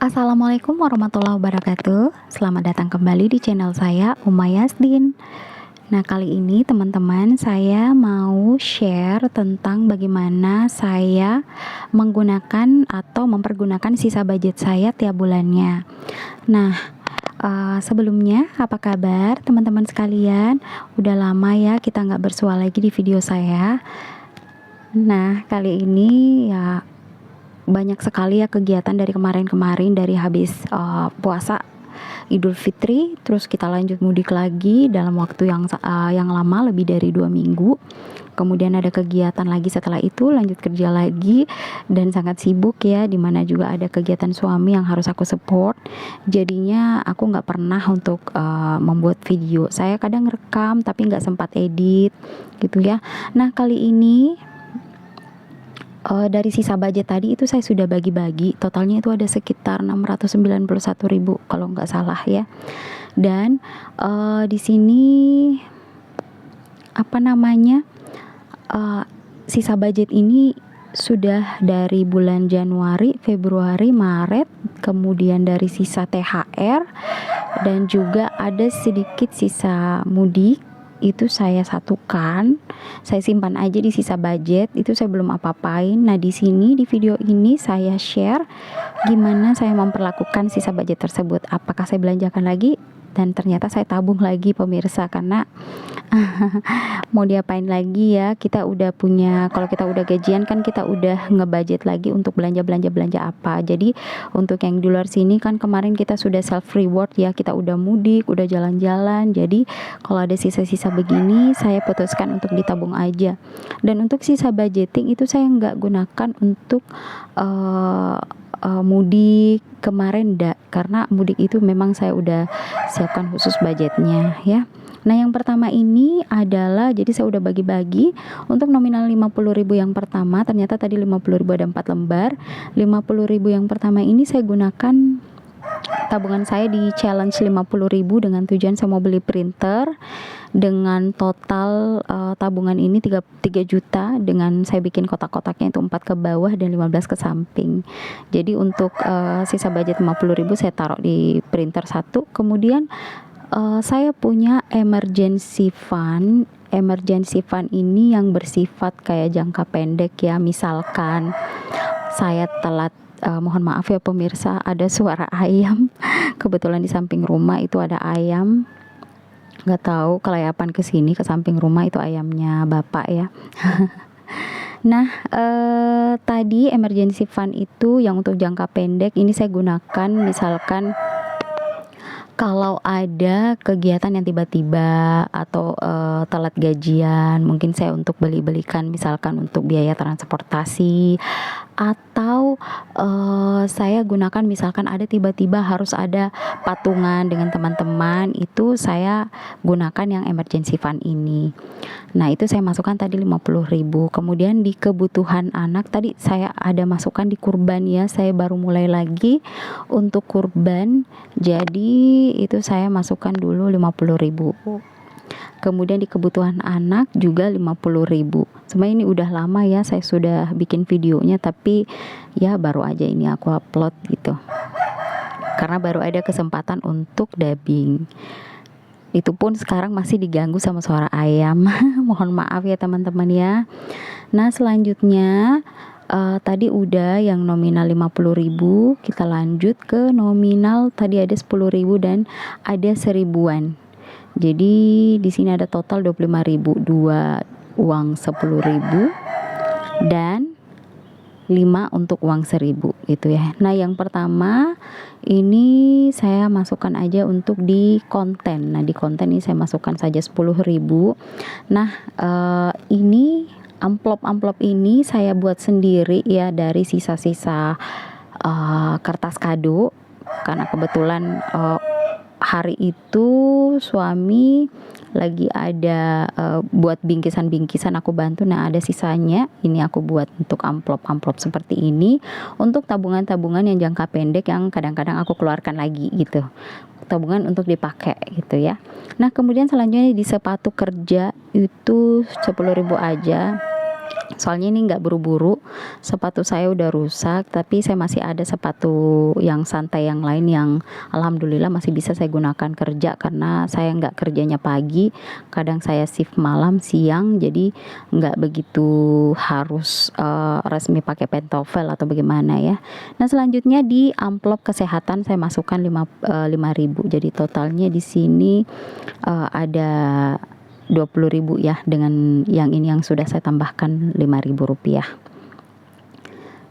Assalamualaikum warahmatullahi wabarakatuh. Selamat datang kembali di channel saya, Uma Yasdin. Nah, kali ini teman-teman, saya mau share tentang bagaimana saya menggunakan atau mempergunakan sisa budget saya tiap bulannya. Nah, sebelumnya apa kabar teman-teman sekalian? Udah lama ya kita nggak bersua lagi di video saya. Nah, kali ini ya banyak sekali ya kegiatan dari kemarin-kemarin, dari habis puasa Idul Fitri, terus kita lanjut mudik lagi dalam waktu yang lama, lebih dari 2 minggu. Kemudian ada kegiatan lagi setelah itu, lanjut kerja lagi, dan sangat sibuk ya, dimana juga ada kegiatan suami yang harus aku support. Jadinya aku nggak pernah untuk membuat video. Saya kadang rekam tapi nggak sempat edit gitu ya. Nah, kali ini dari sisa budget tadi itu saya sudah bagi-bagi, totalnya itu ada sekitar 691.000 kalau nggak salah ya. Dan di sini sisa budget ini sudah dari bulan Januari, Februari, Maret, kemudian dari sisa THR, dan juga ada sedikit sisa mudik. Itu saya satukan, saya simpan aja di sisa budget, itu saya belum apa-apain. Nah, di sini di video ini saya share gimana saya memperlakukan sisa budget tersebut. Apakah saya belanjakan lagi? Dan ternyata saya tabung lagi pemirsa, karena mau diapain lagi ya, kita udah punya, kalau kita udah gajian kan kita udah ngebudget lagi untuk belanja apa. Jadi untuk yang di luar sini kan kemarin kita sudah self reward ya, kita udah mudik, udah jalan-jalan. Jadi kalau ada sisa-sisa begini, saya putuskan untuk ditabung aja. Dan untuk sisa budgeting itu saya nggak gunakan untuk mudik kemarin, karena mudik itu memang saya udah siapkan khusus budgetnya ya. Nah, yang pertama ini adalah, jadi saya udah bagi-bagi untuk nominal 50.000 yang pertama. Ternyata tadi 50.000 ada 4 lembar. 50.000 yang pertama ini saya gunakan tabungan saya di challenge 50.000 dengan tujuan saya mau beli printer. Dengan total tabungan ini 3 juta, dengan saya bikin kotak-kotaknya itu 4 ke bawah dan 15 ke samping. Jadi untuk sisa budget 50.000 saya taruh di printer satu. Kemudian saya punya emergency fund. Emergency fund ini yang bersifat kayak jangka pendek ya. Misalkan saya telat, mohon maaf ya pemirsa, ada suara ayam. Kebetulan di samping rumah itu ada ayam. Nggak tahu kelayapan ke sini, ke samping rumah itu ayamnya bapak ya. Nah, tadi emergency fund itu yang untuk jangka pendek ini saya gunakan misalkan kalau ada kegiatan yang tiba-tiba atau telat gajian, mungkin saya untuk beli-belikan misalkan untuk biaya transportasi, atau saya gunakan misalkan ada tiba-tiba harus ada patungan dengan teman-teman, itu saya gunakan yang emergency fund ini. Nah, itu saya masukkan tadi 50.000. Kemudian di kebutuhan anak tadi saya ada masukkan di kurban ya, saya baru mulai lagi untuk kurban. Jadi itu saya masukkan dulu 50.000. Kemudian di kebutuhan anak juga 50.000. Sebenarnya ini udah lama ya saya sudah bikin videonya, tapi ya baru aja ini aku upload gitu. Karena baru ada kesempatan untuk dubbing. Itu pun sekarang masih diganggu sama suara ayam. Mohon maaf ya teman-teman ya. Nah, selanjutnya tadi udah yang nominal 50.000, kita lanjut ke nominal tadi ada 10.000 dan ada 1.000-an. Jadi di sini ada total 25.000, 2 uang 10.000 dan 5 untuk uang 1.000 gitu ya. Nah, yang pertama ini saya masukkan aja untuk di konten. Nah, di konten ini saya masukkan saja 10.000. Nah, ini amplop ini saya buat sendiri ya dari sisa-sisa kertas kado, karena kebetulan hari itu suami lagi ada buat bingkisan-bingkisan, aku bantu. Nah, ada sisanya ini aku buat untuk amplop seperti ini untuk tabungan-tabungan yang jangka pendek yang kadang-kadang aku keluarkan lagi gitu, tabungan untuk dipakai gitu ya. Nah, kemudian selanjutnya di sepatu kerja itu 10.000 aja. Soalnya ini nggak buru-buru, sepatu saya udah rusak, tapi saya masih ada sepatu yang santai yang lain yang alhamdulillah masih bisa saya gunakan kerja, karena saya nggak kerjanya pagi, kadang saya shift malam siang, jadi nggak begitu harus resmi pakai pantofel atau bagaimana ya. Nah selanjutnya di amplop kesehatan saya masukkan 5.000, jadi totalnya di sini ada 20.000 ya, dengan yang ini yang sudah saya tambahkan 5.000 rupiah.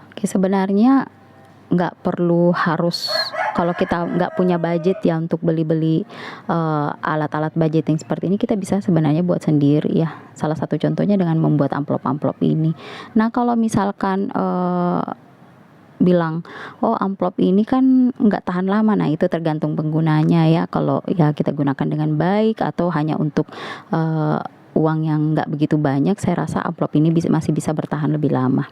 Oke, sebenarnya nggak perlu harus, kalau kita nggak punya budget ya untuk beli-beli alat-alat budgeting seperti ini, kita bisa sebenarnya buat sendiri ya. Salah satu contohnya dengan membuat amplop-amplop ini. Nah kalau misalkan bilang, oh amplop ini kan nggak tahan lama, nah itu tergantung penggunanya ya. Kalau ya kita gunakan dengan baik atau hanya untuk uang yang nggak begitu banyak, saya rasa amplop ini masih bisa bertahan lebih lama.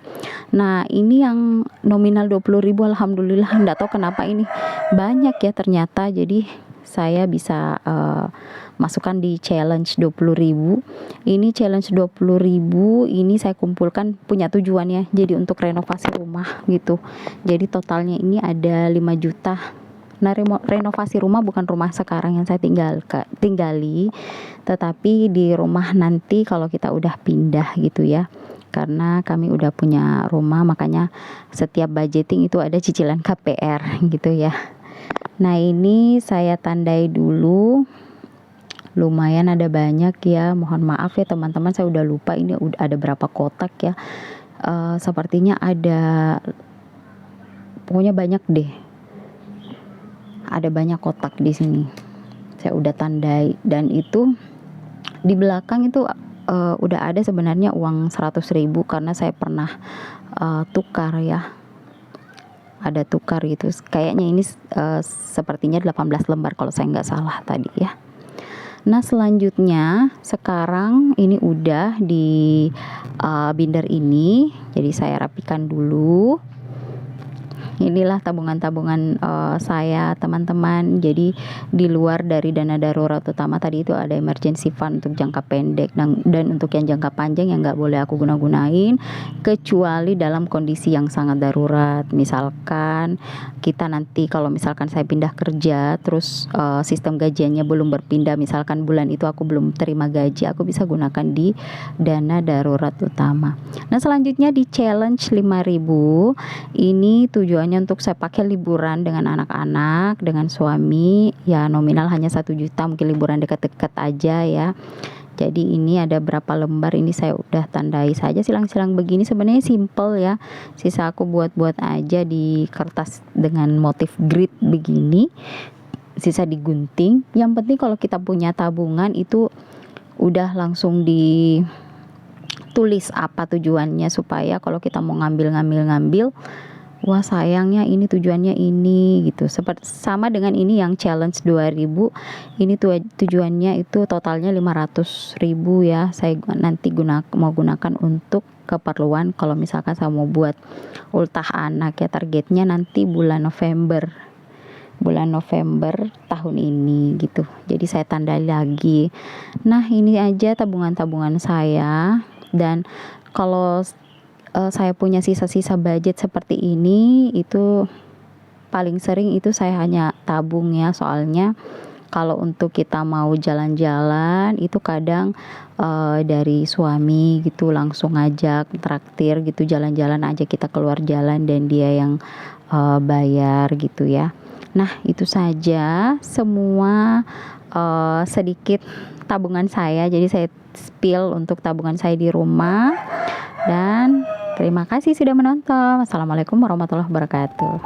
Nah ini yang nominal 20.000, alhamdulillah, nggak tahu kenapa ini banyak ya ternyata, jadi saya bisa masukkan di challenge 20.000. Ini challenge 20.000 ini saya kumpulkan punya tujuan ya, jadi untuk renovasi rumah gitu. Jadi totalnya ini ada 5 juta. Nah renovasi rumah bukan rumah sekarang yang saya tinggali, tetapi di rumah nanti kalau kita udah pindah gitu ya. Karena kami udah punya rumah, makanya setiap budgeting itu ada cicilan KPR gitu ya. Nah ini saya tandai dulu, lumayan ada banyak ya, mohon maaf ya teman-teman, saya udah lupa ini udah ada berapa kotak ya. Sepertinya ada, pokoknya banyak deh, ada banyak kotak di sini. Saya udah tandai, dan itu di belakang itu udah ada sebenarnya uang 100.000 karena saya pernah tukar ya. Ada tukar gitu, kayaknya ini sepertinya 18 lembar kalau saya nggak salah tadi ya. Nah selanjutnya sekarang ini udah di binder ini, jadi saya rapikan dulu. Inilah tabungan-tabungan saya teman-teman. Jadi di luar dari dana darurat utama tadi itu ada emergency fund untuk jangka pendek, dan untuk yang jangka panjang yang nggak boleh aku guna-gunain kecuali dalam kondisi yang sangat darurat. Misalkan kita nanti kalau misalkan saya pindah kerja terus sistem gajiannya belum berpindah, misalkan bulan itu aku belum terima gaji, aku bisa gunakan di dana darurat utama. Nah selanjutnya di challenge 5.000 ini tujuannya untuk saya pakai liburan dengan anak-anak, dengan suami ya, nominal hanya 1 juta, mungkin liburan dekat-dekat aja ya. Jadi ini ada berapa lembar, ini saya udah tandai saja silang-silang begini, sebenarnya simple ya, sisa aku buat-buat aja di kertas dengan motif grid begini, sisa digunting. Yang penting kalau kita punya tabungan itu udah langsung ditulis apa tujuannya, supaya kalau kita mau ngambil, wah sayangnya ini tujuannya ini gitu. Seperti sama dengan ini yang challenge 2.000, ini tujuannya itu totalnya 500.000 ya. Saya nanti mau gunakan untuk keperluan kalau misalkan saya mau buat ultah anak ya, targetnya nanti bulan November tahun ini gitu. Jadi saya tandai lagi. Nah ini aja tabungan-tabungan saya, dan kalau saya punya sisa-sisa budget seperti ini, itu paling sering itu saya hanya tabung ya. Soalnya kalau untuk kita mau jalan-jalan itu kadang dari suami gitu langsung ngajak traktir gitu, jalan-jalan aja, kita keluar jalan dan dia yang bayar gitu ya. Nah itu saja semua sedikit tabungan saya, jadi saya spill untuk tabungan saya di rumah. Dan terima kasih sudah menonton. Wassalamualaikum warahmatullahi wabarakatuh.